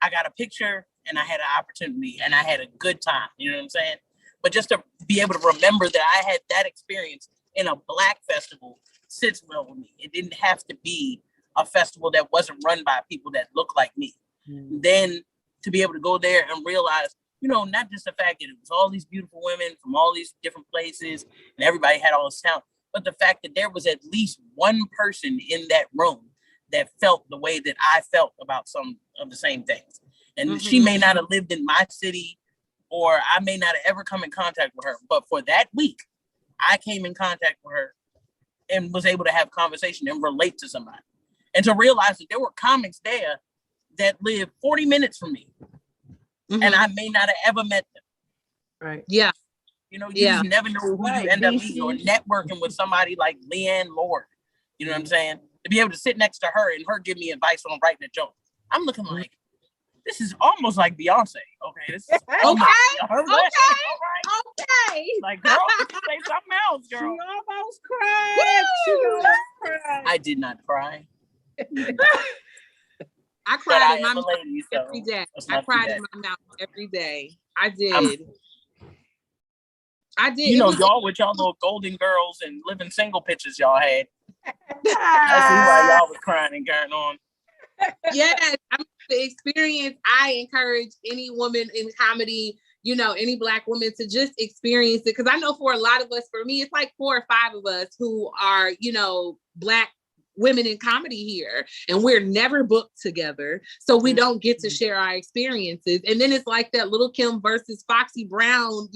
I got a picture and I had an opportunity and I had a good time. You know what I'm saying? But just to be able to remember that I had that experience in a Black festival sits well with me. It didn't have to be a festival that wasn't run by people that look like me. Mm-hmm. Then to be able to go there and realize, not just the fact that it was all these beautiful women from all these different places and everybody had all this talent, but the fact that there was at least one person in that room that felt the way that I felt about some of the same things. And she may not have lived in my city, or I may not have ever come in contact with her, but for that week, I came in contact with her and was able to have conversation and relate to somebody. And to realize that there were comics there that lived 40 minutes from me. Mm-hmm. And I may not have ever met them. Right. Yeah. You just never know who you end up meeting, or networking with somebody like Leanne Lord. You know what I'm saying? To be able to sit next to her and her give me advice on writing a joke. I'm looking like, this is almost like Beyonce. Okay, this is okay. Like, girl, say something else, girl. She almost cried. I did not cry. I cried in my mouth every day. I cried in my mouth every day. I did. Y'all with y'all little Golden Girls and living single pictures y'all had. I see why y'all was crying and carrying on. Yes, the experience. I encourage any woman in comedy, any Black woman to just experience it. Because I know for a lot of us, for me, it's like 4 or 5 of us who are, Black women in comedy here, and we're never booked together, so we don't get to share our experiences. And then it's like that Little Kim versus Foxy Brown,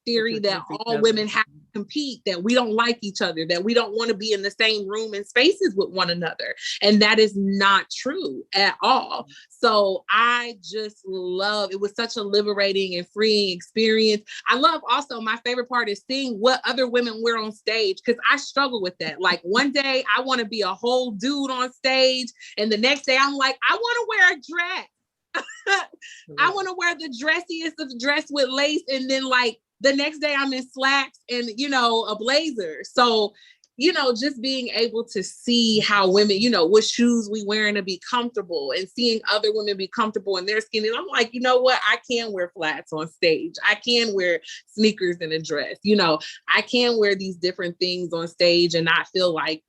theory that all women have to compete, that we don't like each other, that we don't want to be in the same room and spaces with one another. And that is not true at all. So I just love, it was such a liberating and freeing experience. I love also, my favorite part is seeing what other women wear on stage, because I struggle with that. Like one day I want to be a whole dude on stage, and the next day I'm like, I want to wear a dress. I want to wear the dressiest of dress with lace, and then like the next day I'm in slacks and a blazer. So just being able to see how women, what shoes we wearing to be comfortable, and seeing other women be comfortable in their skin. And I'm like, what? I can wear flats on stage. I can wear sneakers and a dress. I can wear these different things on stage and not feel like,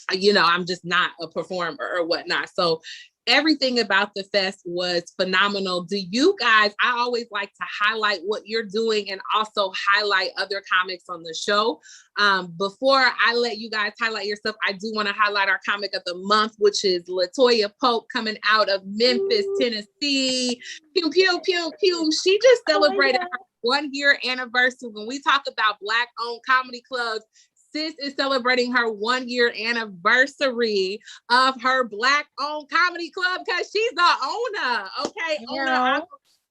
I'm just not a performer or whatnot. So everything about the fest was phenomenal. Do you guys, I always like to highlight what you're doing and also highlight other comics on the show. Before I let you guys highlight your stuff, I do want to highlight our comic of the month, which is Latoya Pope, coming out of Memphis, Tennessee. Pew, pew, pew, pew. She just celebrated her 1 year anniversary. When we talk about Black-owned comedy clubs, Sis is celebrating her 1 year anniversary of her Black-owned comedy club because she's the owner. Okay, owner. I'm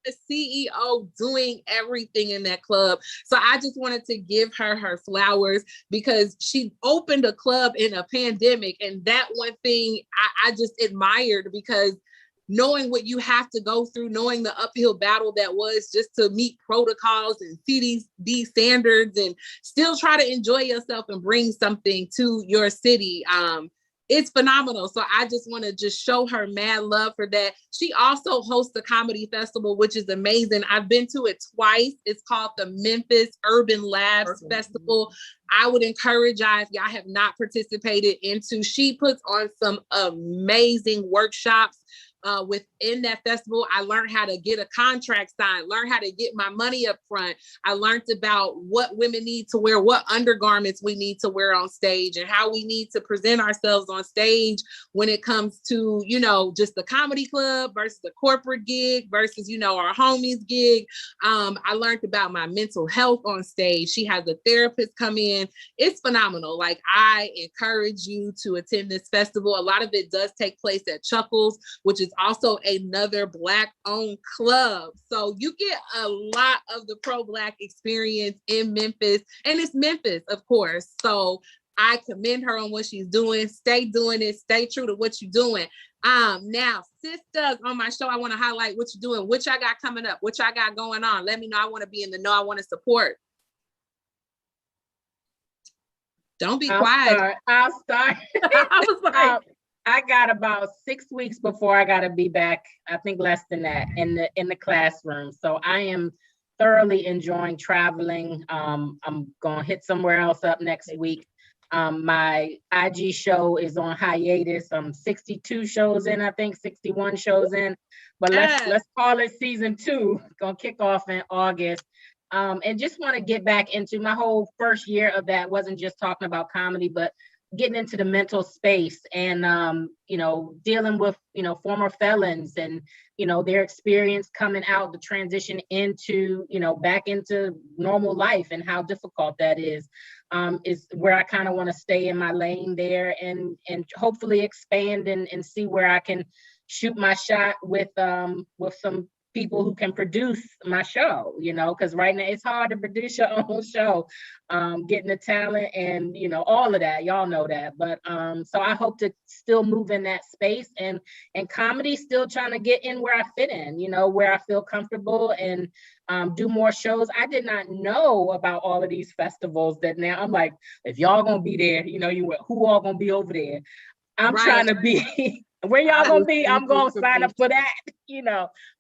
the CEO doing everything in that club. So I just wanted to give her her flowers because she opened a club in a pandemic. And that one thing I just admired, because knowing what you have to go through, knowing the uphill battle that was just to meet protocols and CDC standards and still try to enjoy yourself and bring something to your city. It's phenomenal. So I just want to just show her mad love for that. She also hosts the comedy festival, which is amazing. I've been to it twice. It's called the Memphis Urban Labs Festival. I would encourage y'all, if y'all have not participated into, she puts on some amazing workshops. Within that festival, I learned how to get a contract signed, learned how to get my money up front. I learned about what women need to wear, what undergarments we need to wear on stage, and how we need to present ourselves on stage when it comes to, just the comedy club versus the corporate gig versus, our homies gig. I learned about my mental health on stage. She has a therapist come in. It's phenomenal. Like, I encourage you to attend this festival. A lot of it does take place at Chuckles, which is also another Black-owned club. So you get a lot of the pro-Black experience in Memphis, and it's Memphis, of course. So I commend her on what she's doing. Stay doing it. Stay true to what you're doing. Now, Sis does on my show, I want to highlight what you're doing, what y'all got coming up, what y'all got going on. Let me know. I want to be in the know. I want to support. Don't be quiet. I'll start. I was like, I got about 6 weeks before I got to be back. I think less than that in the classroom. So I am thoroughly enjoying traveling. I'm gonna hit somewhere else up next week. My IG show is on hiatus. I'm 62 shows in, I think 61 shows in. But let's call it season 2. Gonna kick off in August. And just want to get back into my whole first year of that. Wasn't just talking about comedy, but getting into the mental space and, dealing with, former felons and, their experience coming out, the transition into, back into normal life and how difficult that is where I kind of want to stay in my lane there and hopefully expand and see where I can shoot my shot with some people who can produce my show, because right now it's hard to produce your own show, getting the talent and, all of that, y'all know that. But so I hope to still move in that space and comedy, still trying to get in where I fit in, where I feel comfortable and do more shows. I did not know about all of these festivals that now I'm like, if y'all gonna be there, who all gonna be over there? I'm trying to be where y'all gonna be. I'm gonna sign up for that,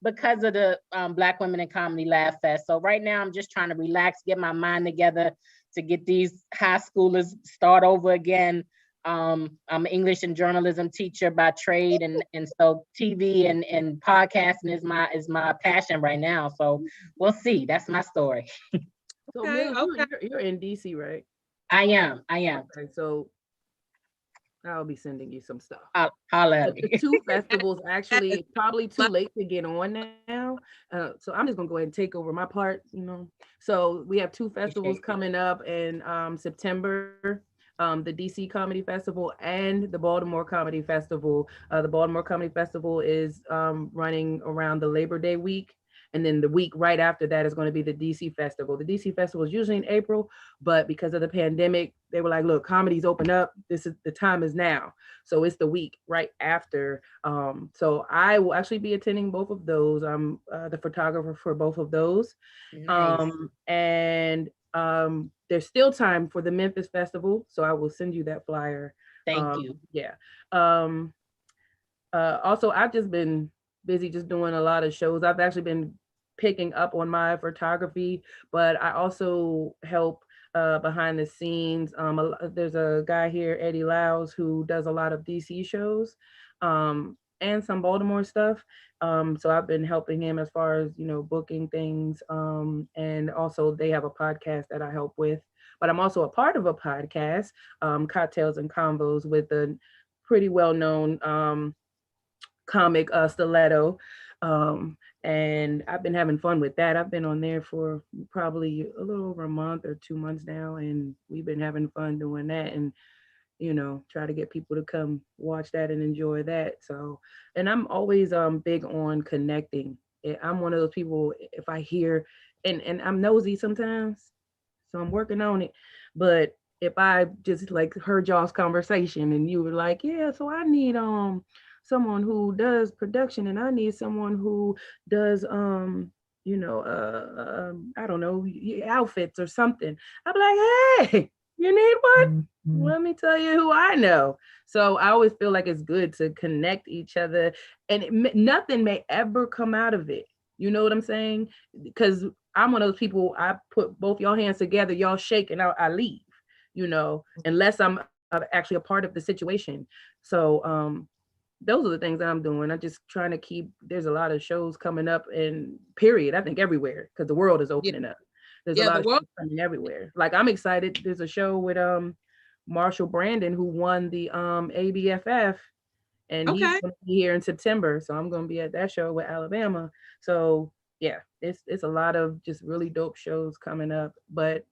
because of the Black Women in Comedy Laff Fest. So right now I'm just trying to relax, get my mind together to get these high schoolers start over again. I'm an English and journalism teacher by trade, and so TV and podcasting is my passion right now. So we'll see. That's my story. So you're in DC, right? I am. Okay, so I'll be sending you some stuff. Holla at me. The 2 festivals, actually, it's probably too late to get on now. So I'm just gonna go ahead and take over my part, So we have 2 festivals coming up in September. The DC Comedy Festival and the Baltimore Comedy Festival. The Baltimore Comedy Festival is running around the Labor Day week. And then the week right after that is going to be the DC Festival. The DC Festival is usually in April, but because of the pandemic, they were like, look, comedy's open up. The time is now. So it's the week right after. So I will actually be attending both of those. I'm the photographer for both of those. Nice. And there's still time for the Memphis Festival. So I will send you that flyer. Thank you. Yeah. Also, I've just been busy just doing a lot of shows. I've actually been picking up on my photography, but I also help behind the scenes. There's a guy here, Eddie Lyles, who does a lot of DC shows and some Baltimore stuff. So I've been helping him as far as, booking things. And also they have a podcast that I help with. But I'm also a part of a podcast, Cocktails and Convos, with a pretty well-known comic, Stiletto. And I've been having fun with that. I've been on there for probably a little over a month or 2 months now, and we've been having fun doing that, and try to get people to come watch that and enjoy that. So, and I'm always big on connecting. I'm one of those people, if I hear, and I'm nosy sometimes, so I'm working on it, but if I just like heard y'all's conversation and you were like, yeah, so I need someone who does production, and I need someone who does I don't know, outfits or something. I'd be like, hey, you need one? Mm-hmm. Let me tell you who I know. So I always feel like it's good to connect each other, and nothing may ever come out of it. You know what I'm saying? Because I'm one of those people, I put both y'all hands together, y'all shake, and I leave, unless I'm actually a part of the situation. So those are the things that I'm doing. I'm just trying to keep, there's a lot of shows coming up, and period, I think everywhere, because the world is opening up. There's a lot of shows coming everywhere. Like, I'm excited. There's a show with Marshall Brandon, who won the ABFF, and he's going to be here in September. So I'm going to be at that show with Alabama. So yeah, it's a lot of just really dope shows coming up. But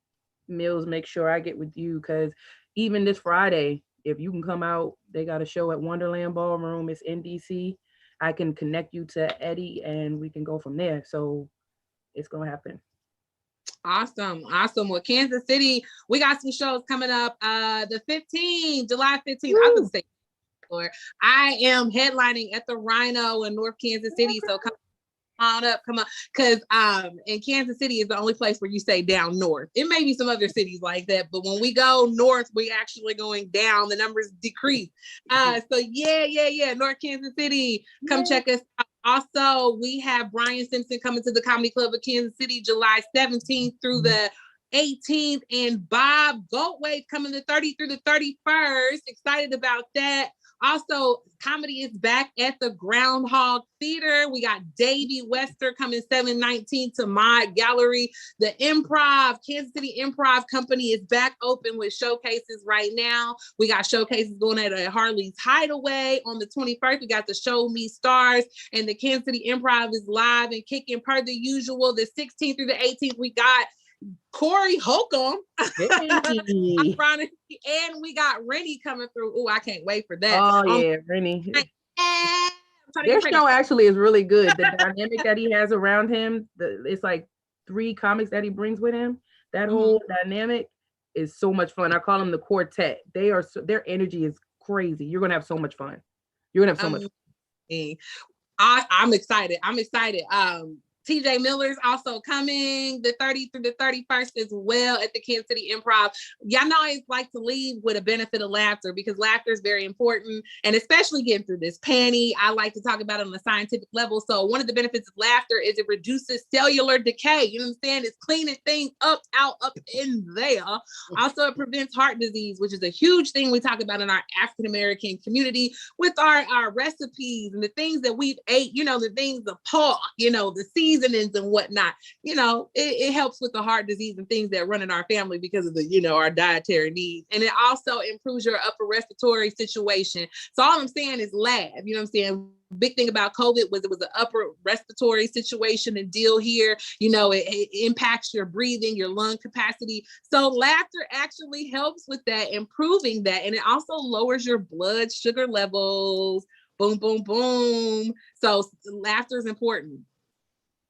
Mills, make sure I get with you, because even this Friday, if you can come out, they got a show at Wonderland Ballroom. It's in DC. I can connect you to Eddie, and we can go from there. So it's going to happen. Awesome. Well, Kansas City, we got some shows coming up. The 15th, July 15th. I was saying, I am headlining at the Rhino in North Kansas City. So come on, because in Kansas City is the only place where you say down north. It may be some other cities like that, but when we go north, we actually going down. The numbers decrease. So yeah, North Kansas City, come check us out. Also, we have Brian Simpson coming to the Comedy Club of Kansas City, July 17th through the 18th, and Bob Goldwave coming the 30th through the 31st. Excited about that. Also, comedy is back at the Groundhog Theater. We got Davey Wester coming 7/19 to Mod Gallery. The Improv, Kansas City Improv Company is back open with showcases right now. We got showcases going at Harley's Hideaway on the 21st. We got the Show Me Stars, and the Kansas City Improv is live and kicking per the usual. The 16th through the 18th, we got Corey Holcomb, and we got Rennie coming through. Oh, I can't wait for that. Oh yeah, Rennie. Their show actually is really good. The dynamic that he has around him, it's like 3 comics that he brings with him. That whole dynamic is so much fun. I call them the quartet. Their energy is crazy. You're gonna have so much fun. You're gonna have so much fun. I'm excited. TJ Miller's also coming the 30th through the 31st as well at the Kansas City Improv. Y'all know I like to leave with a benefit of laughter, because laughter is very important, and especially getting through this panty, I like to talk about it on a scientific level. So one of the benefits of laughter is it reduces cellular decay. You know what I'm saying? It's cleaning things up in there. Also, it prevents heart disease, which is a huge thing we talk about in our African American community with our recipes and the things that we've ate, the things, the pork, the seasonings and whatnot. It helps with the heart disease and things that run in our family because of our dietary needs. And it also improves your upper respiratory situation. So all I'm saying is laugh. You know what I'm saying? Big thing about COVID was it was an upper respiratory situation and deal here. It impacts your breathing, your lung capacity. So laughter actually helps with that, improving that. And it also lowers your blood sugar levels. Boom, boom, boom. So laughter is important.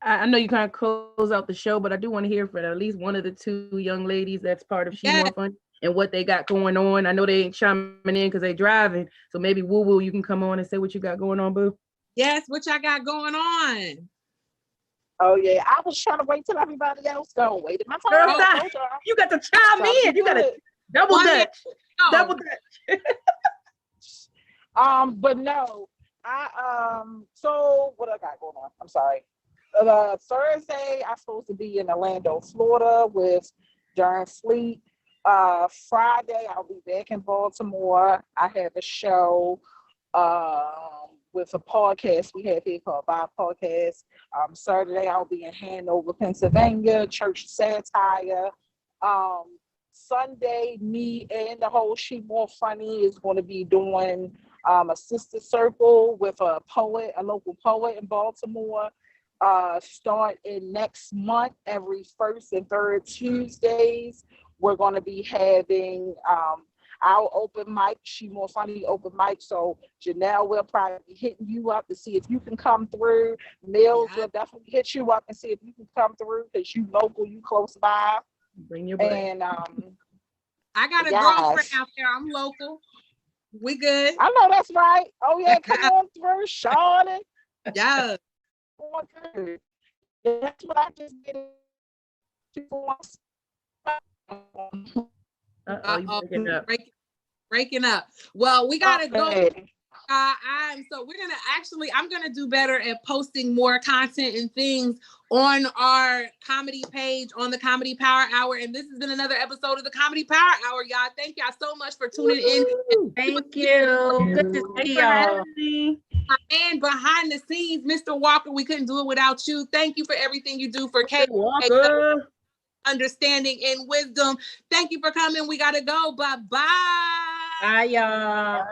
I know you kind of close out the show, but I do want to hear from at least one of the 2 young ladies that's part of She More Fun and what they got going on. I know they ain't chiming in because they driving, so maybe Woo Woo, you can come on and say what you got going on, boo. Yes, what y'all got going on? Oh yeah, I was trying to wait till everybody else go. Waited my time. Girl, you got to chime in. You got to double dutch. Double dutch. But no, so what I got going on? I'm sorry. Thursday, I'm supposed to be in Orlando, Florida with Darren Fleet. Friday, I'll be back in Baltimore. I have a show with a podcast we have here called Vibe Podcast. Saturday, I'll be in Hanover, Pennsylvania, Church Satire. Sunday, me and the whole She More Funny is going to be doing a sister circle with a poet, a local poet in Baltimore. Starting next month, every first and third Tuesdays, we're going to be having our open mic, She More Funny open mic. So Janell will probably be hitting you up to see if you can come through. Mills will definitely hit you up and see if you can come through because you local, you close by. Bring your butt. And I got a girlfriend out there. I'm local. We good. I know that's right. Oh yeah, come on through, Charlotte. Yeah. On through. That's what I just did. You breaking up. Well, we gotta go. Okay. I'm gonna do better at posting more content and things on our comedy page on the Comedy Power Hour. And this has been another episode of the Comedy Power Hour, y'all. Thank y'all so much for tuning in. Thank you. Good to see y'all. And behind the scenes, Mr. Walker, we couldn't do it without you. Thank you for everything you do for Walker. Understanding and wisdom. Thank you for coming. We gotta go. Bye-bye. Bye, y'all. Bye.